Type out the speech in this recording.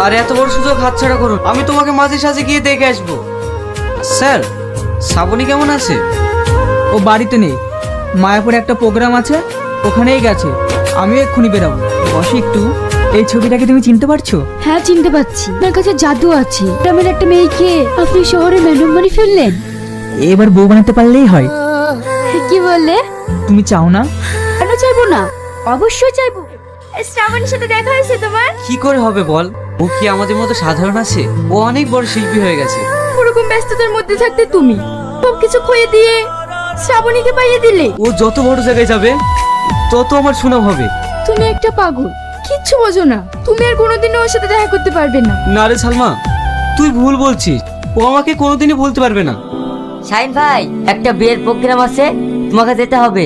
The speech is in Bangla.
আর এত বড় সুযোগ হাতছাড়া করুন, আমি তোমাকে মাঝে সাঝে গিয়ে দেখে আসবো। স্যার, শ্রাবণী কেমন আছে? ও বাড়িতে নেই, মায়াপুরে একটা প্রোগ্রাম আছে, ওখানেই গেছে। আমি এক্ষুনি বেরাবো। বসে একটু। এই ছবিটাকে তুমি চিনতে পারছো? হ্যাঁ চিনতে পারছি, আপনার কাছে জাদু আছে। গ্রামের একটা মেয়েকে আপনি শহরে ম্যাডাম বানিয়ে ফেললেন। এবার বউ বানাতে পারলেই হয়। কি বললে? তুমি চাও না? কেন চাইবো না, অবশ্যই চাইবো। শ্রাবণীর সাথে দেখা হয়েছে তোমার? কি করে হবে বল? ও কি আমাদের মতো সাধারণ আছে? ও অনেক বড় শিল্পী হয়ে গেছে। ওরকম ব্যস্ততার মধ্যে থাকতে তুমি সবকিছু খয়ে দিয়ে শ্রাবণীকে পাইয়ে দিলে। ও যত বড় জায়গায় যাবে তত আমার সুনাম হবে। তুমি একটা পাগল, কিচ্ছু বোঝো না। তুমি আর কোনোদিনও ওর সাথে দেখা করতে পারবে না। না রে সালমা, তুই ভুল বলছিস। ও আমাকে কোনোদিনই ভুলতে পারবে না। শাহিন ভাই, একটা বিয়ের প্রোগ্রাম আছে, তোমাকে যেতে হবে।